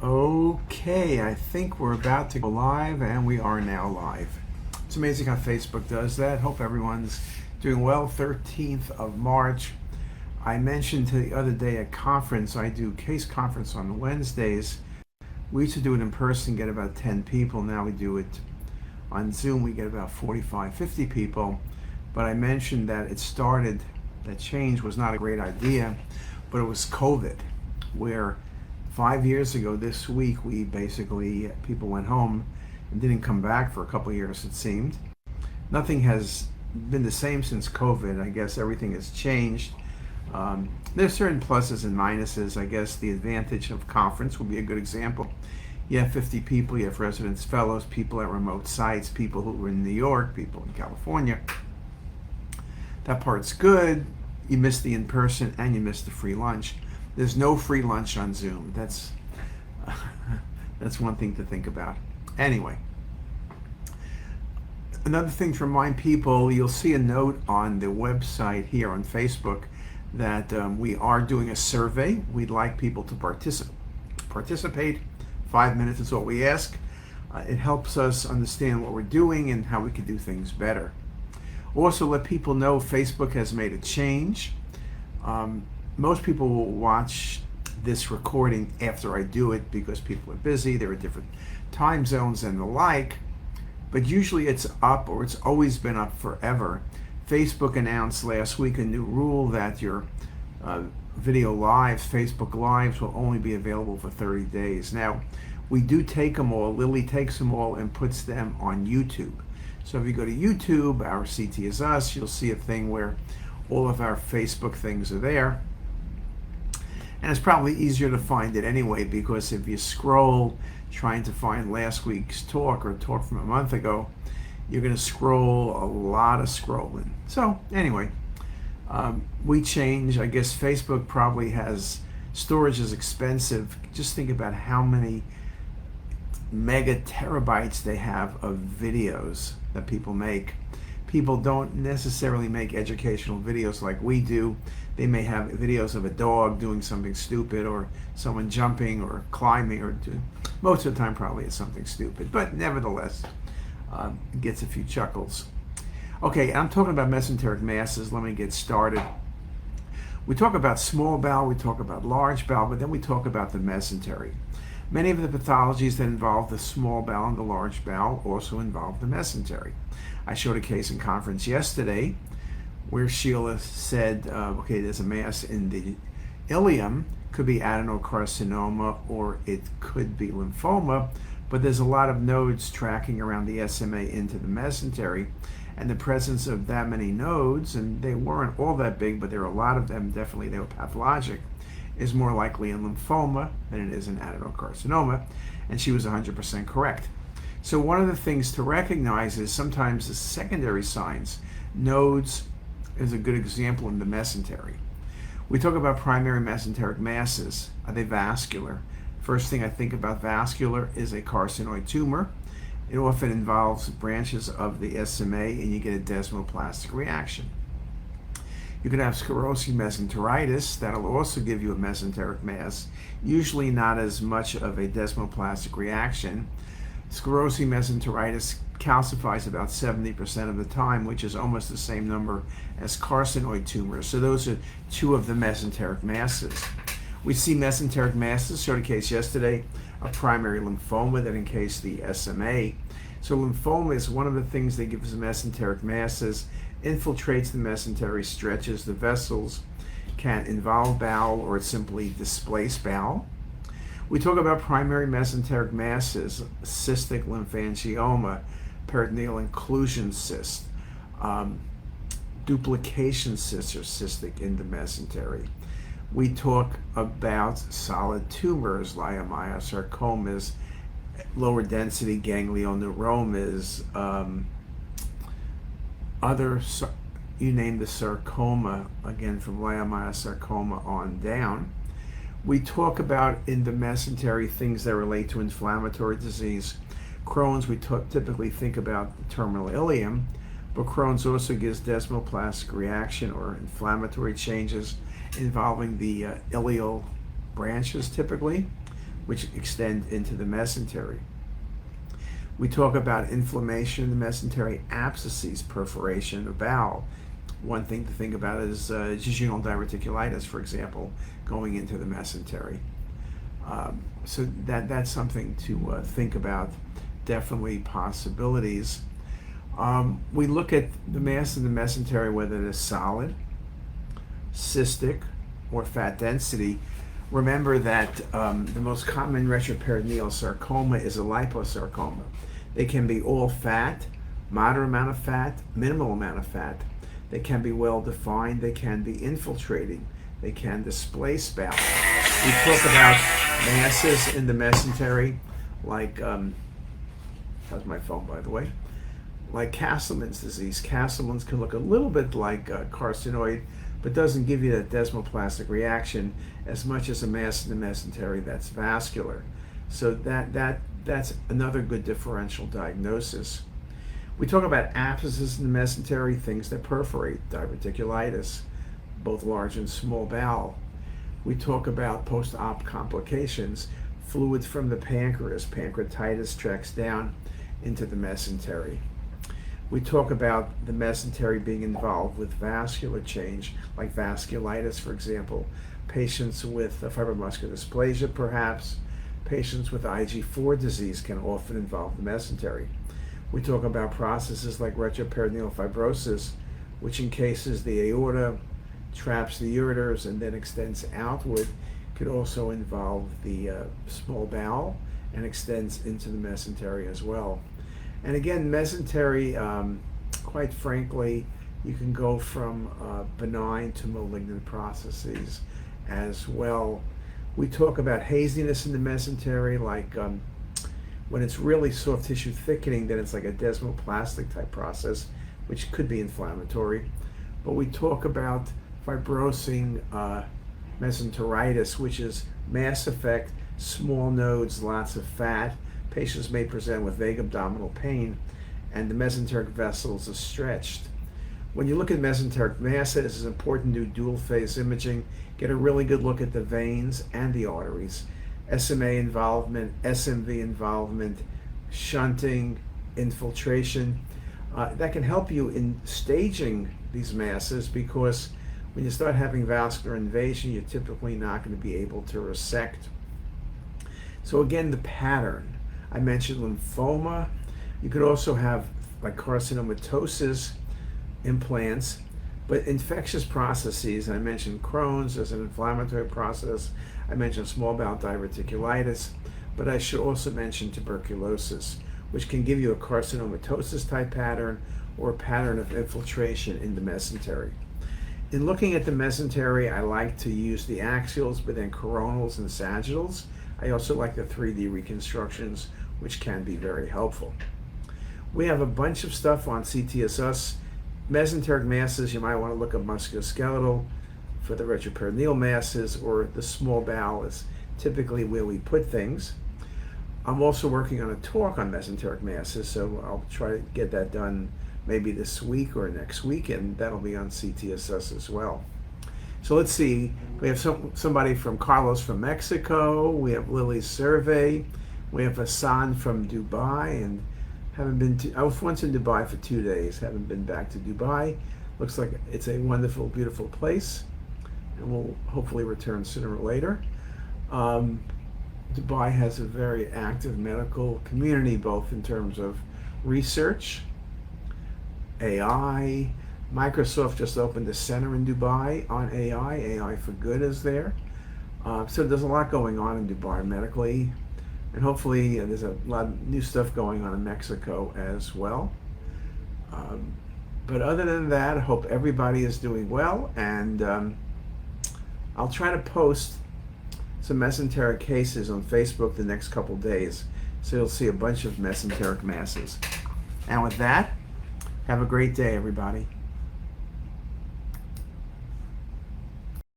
Okay, I think we're about to go live, and we are now live. It's amazing how Facebook does that. Hope everyone's doing well. 13th of March. I mentioned the other day at conference, I do case conference on Wednesdays. We used to do it in person, get about 10 people. Now we do it on Zoom, we get about 45, 50 people. But I mentioned that that change was not a great idea, but it was COVID, where 5 years ago this week, people went home and didn't come back for a couple of years, it seemed. Nothing has been the same since COVID. I guess everything has changed. There's certain pluses and minuses. I guess the advantage of conference will be a good example. You have 50 people, you have residence fellows, people at remote sites, people who are in New York, people in California. That part's good. You miss the in-person and you miss the free lunch. There's no free lunch on Zoom. That's one thing to think about. Anyway, another thing to remind people, you'll see a note on the website here on Facebook that we are doing a survey. We'd like people to participate. 5 minutes is all we ask. It helps us understand what we're doing and how we can do things better. Also, let people know Facebook has made a change. Most people will watch this recording after I do it because people are busy, there are different time zones and the like, but usually it's up, or it's always been up forever. Facebook announced last week a new rule that your video lives, Facebook Lives, will only be available for 30 days. Now, we do take them all. Lily takes them all and puts them on YouTube. So if you go to YouTube, our CTisus, you'll see a thing where all of our Facebook things are there. And it's probably easier to find it anyway, because if you scroll trying to find last week's talk or talk from a month ago, you're going to scroll a lot of scrolling. So anyway, we change. I guess Facebook probably has storage is expensive. Just think about how many mega terabytes they have of videos that people make. People don't necessarily make educational videos like we do. They may have videos of a dog doing something stupid, or someone jumping or climbing, or most of the time probably it's something stupid, but nevertheless it gets a few chuckles. Okay, I'm talking about mesenteric masses. Let me get started. We talk about small bowel, we talk about large bowel, but then we talk about the mesentery. Many of the pathologies that involve the small bowel and the large bowel also involve the mesentery. I showed a case in conference yesterday where Sheila said, okay, there's a mass in the ileum, could be adenocarcinoma or it could be lymphoma, but there's a lot of nodes tracking around the SMA into the mesentery, and the presence of that many nodes, and they weren't all that big, but there are a lot of them, definitely they were pathologic, is more likely in lymphoma than it is in adenocarcinoma, and she was 100% correct. So one of the things to recognize is sometimes the secondary signs. Nodes is a good example in the mesentery. We talk about primary mesenteric masses. Are they vascular? First thing I think about vascular is a carcinoid tumor. It often involves branches of the SMA and you get a desmoplastic reaction. You could have sclerosing mesenteritis. That'll also give you a mesenteric mass, usually not as much of a desmoplastic reaction. Sclerosing mesenteritis calcifies about 70% of the time, which is almost the same number as carcinoid tumors. So those are two of the mesenteric masses. We see mesenteric masses, showed a case yesterday, a primary lymphoma that encased the SMA. So lymphoma is one of the things that gives mesenteric masses, infiltrates the mesentery, stretches the vessels, can involve bowel or simply displace bowel. We talk about primary mesenteric masses, cystic lymphangioma, peritoneal inclusion cyst, duplication cysts or cystic in the mesentery. We talk about solid tumors, leiomyosarcomas, lower density ganglioneuromas, you name the sarcoma, again from leiomyosarcoma on down. We talk about in the mesentery things that relate to inflammatory disease. Crohn's, we typically think about the terminal ileum, but Crohn's also gives desmoplastic reaction or inflammatory changes involving the ileal branches typically. which extend into the mesentery. We talk about inflammation in the mesentery, abscesses, perforation of bowel. One thing to think about is jejunal diverticulitis, for example, going into the mesentery. So that's something to think about. Definitely possibilities. We look at the mass in the mesentery, whether it is solid, cystic, or fat density. Remember that the most common retroperitoneal sarcoma is a liposarcoma. They can be all fat, moderate amount of fat, minimal amount of fat. They can be well defined. They can be infiltrating. They can displace bowel. We talk about masses in the mesentery, like, how's my phone, by the way? Like Castleman's disease. Castleman's can look a little bit like carcinoid, but doesn't give you that desmoplastic reaction as much as a mass in the mesentery that's vascular. So that's another good differential diagnosis. We talk about abscesses in the mesentery, things that perforate, diverticulitis, both large and small bowel. We talk about post-op complications, fluids from the pancreas, pancreatitis tracks down into the mesentery. We talk about the mesentery being involved with vascular change, like vasculitis, for example, patients with fibromuscular dysplasia, perhaps, patients with IG4 disease can often involve the mesentery. We talk about processes like retroperitoneal fibrosis, which encases the aorta, traps the ureters, and then extends outward. Could also involve the small bowel and extends into the mesentery as well. And again, mesentery, quite frankly, you can go from benign to malignant processes as well. We talk about haziness in the mesentery, like when it's really soft tissue thickening, then it's like a desmoplastic type process, which could be inflammatory. But we talk about fibrosing mesenteritis, which is mass effect, small nodes, lots of fat. Patients may present with vague abdominal pain, and the mesenteric vessels are stretched. When you look at mesenteric masses, it's important to do dual phase imaging, get a really good look at the veins and the arteries, SMA involvement, SMV involvement, shunting, infiltration. That can help you in staging these masses, because when you start having vascular invasion, you're typically not going to be able to resect. So again, the pattern. I mentioned lymphoma. You could also have like carcinomatosis implants, but infectious processes. I mentioned Crohn's as an inflammatory process. I mentioned small bowel diverticulitis, but I should also mention tuberculosis, which can give you a carcinomatosis type pattern or a pattern of infiltration in the mesentery. In looking at the mesentery, I like to use the axials, but then coronals and sagittals. I also like the 3D reconstructions, which can be very helpful. We have a bunch of stuff on CTisus. Mesenteric masses, you might want to look at musculoskeletal. For the retroperitoneal masses, or the small bowel is typically where we put things. I'm also working on a talk on mesenteric masses, so I'll try to get that done maybe this week or next week, and that'll be on CTisus as well. So let's see, we have somebody from Carlos from Mexico, we have Lily's survey, we have Hassan from Dubai, and I was once in Dubai for 2 days, haven't been back to Dubai. Looks like it's a wonderful, beautiful place, and we'll hopefully return sooner or later. Dubai has a very active medical community, both in terms of research, AI. Microsoft just opened a center in Dubai on AI. AI for Good is there. So there's a lot going on in Dubai medically. And hopefully there's a lot of new stuff going on in Mexico as well. But other than that, I hope everybody is doing well. And I'll try to post some mesenteric cases on Facebook the next couple days. So you'll see a bunch of mesenteric masses. And with that, have a great day, everybody.